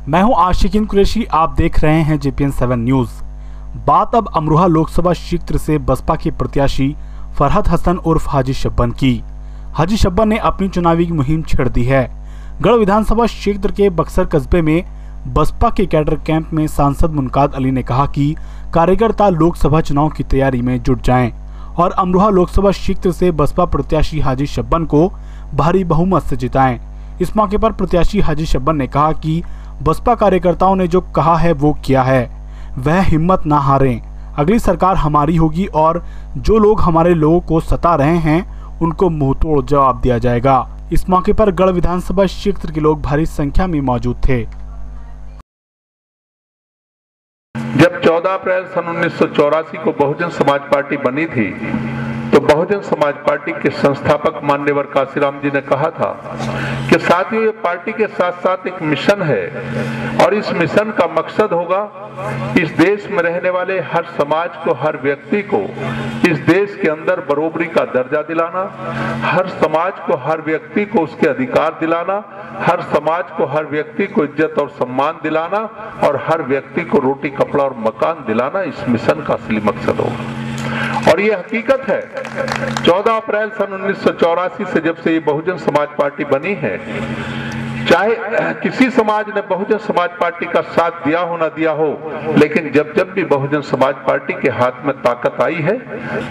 मैं हूं आशिकीन कुरैशी, आप देख रहे हैं JPN 7 न्यूज। बात अब अमरोहा लोकसभा क्षेत्र से बसपा के प्रत्याशी फरहत हसन उर्फ हाजी शब्बन की। हाजी शब्बन ने अपनी चुनावी मुहिम छेड़ दी है। गढ़ विधानसभा क्षेत्र के बक्सर कस्बे में बसपा के कैडर कैंप में सांसद मुनकाद अली ने कहा कि कार्यकर्ता लोकसभा चुनाव की तैयारी में जुट जाएं और अमरोहा लोकसभा क्षेत्र से बसपा प्रत्याशी हाजी शब्बन को भारी बहुमत से जिताएं। इस मौके पर प्रत्याशी हाजी शब्बन ने कहा कि बसपा कार्यकर्ताओं ने जो कहा है वो किया है, वह हिम्मत ना हारें। अगली सरकार हमारी होगी और जो लोग हमारे लोगों को सता रहे हैं उनको मुंहतोड़ जवाब दिया जाएगा। इस मौके पर गढ़ विधानसभा क्षेत्र के लोग भारी संख्या में मौजूद थे। जब 14 अप्रैल सन 1984 को बहुजन समाज पार्टी बनी थी तो बहुजन समाज पार्टी के संस्थापक माननीय काशीराम जी ने कहा था कि साथियों, ये पार्टी के साथ साथ एक मिशन है और इस मिशन का मकसद होगा इस देश में रहने वाले हर समाज को, हर व्यक्ति को इस देश के अंदर बराबरी का दर्जा दिलाना, हर समाज को, हर व्यक्ति को उसके अधिकार दिलाना, हर समाज को, हर व्यक्ति को इज्जत और सम्मान दिलाना और हर व्यक्ति को रोटी, कपड़ा और मकान दिलाना इस मिशन का असली मकसद होगा। और ये हकीकत है, 14 अप्रैल सन 1984 से जब से ये बहुजन समाज पार्टी बनी है, चाहे किसी समाज ने बहुजन समाज पार्टी का साथ दिया हो ना दिया हो, लेकिन जब जब भी बहुजन समाज पार्टी के हाथ में ताकत आई है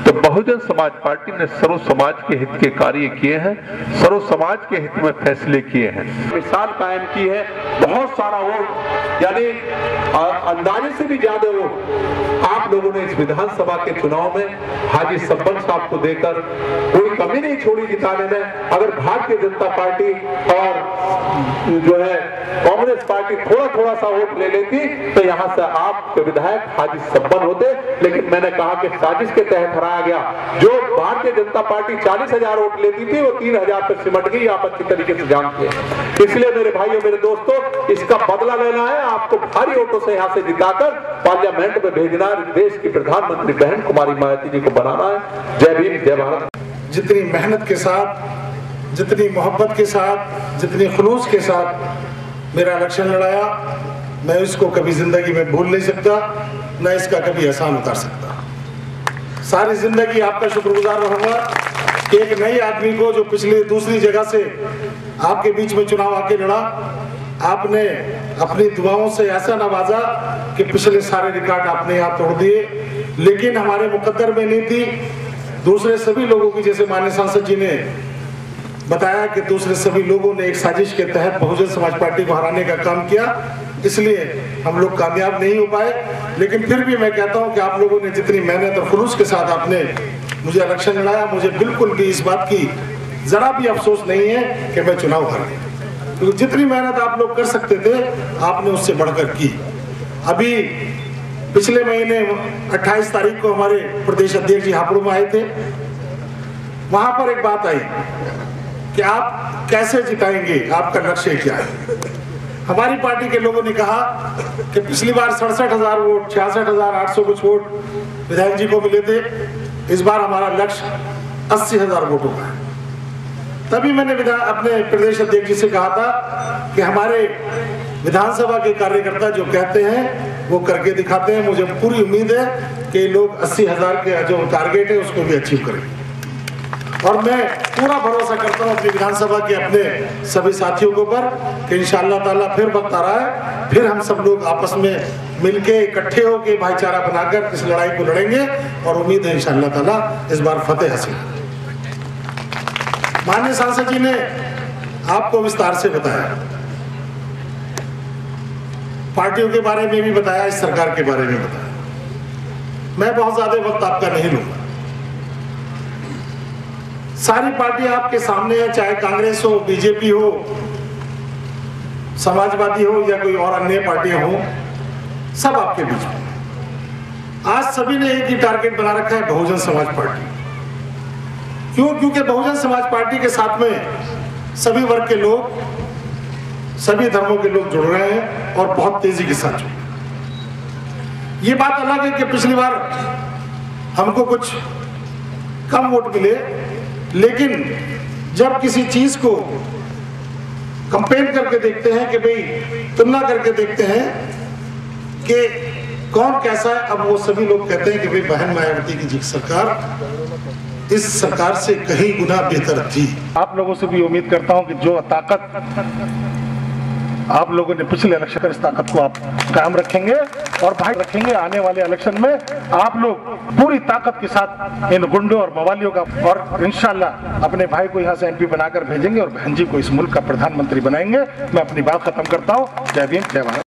तो बहुजन समाज पार्टी ने सर्व समाज के हित के कार्य किए हैं, सर्व समाज के हित में फैसले किए हैं, मिसाल कायम की है। बहुत सारा वोट, यानी अंदाजे से भी ज्यादा वोट आप लोगों ने इस विधानसभा के चुनाव में हाजी शब्बन साहब को देकर कोई कमी नहीं छोड़ी जिताने में। अगर भारतीय जनता पार्टी और जो है कांग्रेस पार्टी थोड़ा थोड़ा सा वोट ले लेती तो यहां से आपके विधायक हाजी शब्बन होते, लेकिन मैंने कहा कि साजिश के तहत हराया गया। जो भारतीय जनता पार्टी 40,000 वोट लेती थी वो 3,000 पर सिमट गई, आप अच्छी तरीके से जानते हैं। इसलिए मेरे भाइयों, मेरे दोस्तों, इसका बदला लेना है, आपको भारी वोटों से यहां से जिताकर पार्लियामेंट में भेजना, देश की प्रधानमंत्री बहन कुमारी मायावती जी को बनाना है। जय भीम, जय भारत। जितनी मेहनत के साथ, जितनी मोहब्बत के साथ, जितनी खुलूस के साथ मेरा इलेक्शन लड़ाया, मैं इसको कभी जिंदगी में भूल नहीं सकता, न इसका कभी एहसान उतार सकता। सारी जिंदगी आपका शुक्रगुजार रहूंगा कि एक नए आदमी को, जो पिछली दूसरी जगह से आपके बीच में चुनाव आके लड़ा, आपने अपनी दुआओं से ऐसा नवाजा कि पिछले सारे रिकॉर्ड आपने यहाँ तोड़ दिए। लेकिन हमारे मुकद्दर में नहीं थी, दूसरे सभी लोगों की, जैसे माननीय सांसद जी ने बताया कि दूसरे सभी लोगों ने एक साजिश के तहत बहुजन समाज पार्टी को हराने का काम किया, इसलिए हम लोग कामयाब नहीं हो पाए। लेकिन फिर भी मैं कहता हूं कि आप लोगों ने जितनी मेहनत और खुलूस के साथ आपने मुझे इलेक्शन लड़ाया, मुझे बिल्कुल भी इस बात की जरा भी अफसोस नहीं है कि मैं चुनाव हार गया। तो जितनी मेहनत आप लोग कर सकते थे आपने उससे बढ़कर की। अभी पिछले महीने 28 तारीख को हमारे प्रदेश अध्यक्ष जी हापुड़ में आए थे, वहां पर एक बात आई कि आप कैसे जिताएंगे, आपका लक्ष्य क्या है। हमारी पार्टी के लोगों ने कहा कि पिछली बार 67,000 वोट, 66,800 कुछ वोट विधायक जी को मिले थे, इस बार हमारा लक्ष्य 80,000 वोटों का है। तभी मैंने अपने प्रदेश अध्यक्ष जी से कहा था कि हमारे विधानसभा के कार्यकर्ता जो कहते हैं वो करके दिखाते हैं। मुझे पूरी उम्मीद है कि लोग 80,000 के जो टारगेट है उसको भी अचीव करेंगे और मैं पूरा भरोसा करता हूं अपनी विधानसभा के अपने सभी साथियों के ऊपर कि इंशाअल्लाह ताला फिर वक्त आ रहा है, फिर हम सब लोग आपस में मिलके इकट्ठे होकर भाईचारा बनाकर इस लड़ाई को लड़ेंगे और उम्मीद है इंशाअल्लाह ताला इस बार फतेह हासिल। माननीय सांसद जी ने आपको विस्तार से बताया, पार्टियों के बारे में भी बताया, इस सरकार के बारे में बताया। मैं बहुत ज्यादा वक्त आपका नहीं लूंगा। सारी पार्टियां आपके सामने है, चाहे कांग्रेस हो, बीजेपी हो, समाजवादी हो या कोई और अन्य पार्टियां हो, सब आपके बीच में। आज सभी ने एक ही टारगेट बना रखा है, बहुजन समाज पार्टी। क्यों? क्योंकि बहुजन समाज पार्टी के साथ में सभी वर्ग के लोग, सभी धर्मों के लोग जुड़ रहे हैं और बहुत तेजी के साथ जुड़। ये बात अलग है कि पिछली बार हमको कुछ कम वोट मिले, लेकिन जब किसी चीज को कंपेयर करके देखते हैं कि भाई तुलना करके देखते हैं कि कौन कैसा है। अब वो सभी लोग कहते हैं कि भाई बहन मायावती की जी सरकार इस सरकार से कहीं गुना बेहतर थी। आप लोगों से भी उम्मीद करता हूं कि जो ताकत आप लोगों ने पिछले इलेक्शन कर, इस ताकत को आप कायम रखेंगे और भाई रखेंगे। आने वाले इलेक्शन में आप लोग पूरी ताकत के साथ इन गुंडों और मवालियों का और इंशाल्लाह अपने भाई को यहाँ से एमपी बनाकर भेजेंगे और बहन जी को इस मुल्क का प्रधानमंत्री बनाएंगे। मैं अपनी बात खत्म करता हूँ। जय भीम, जय भारत।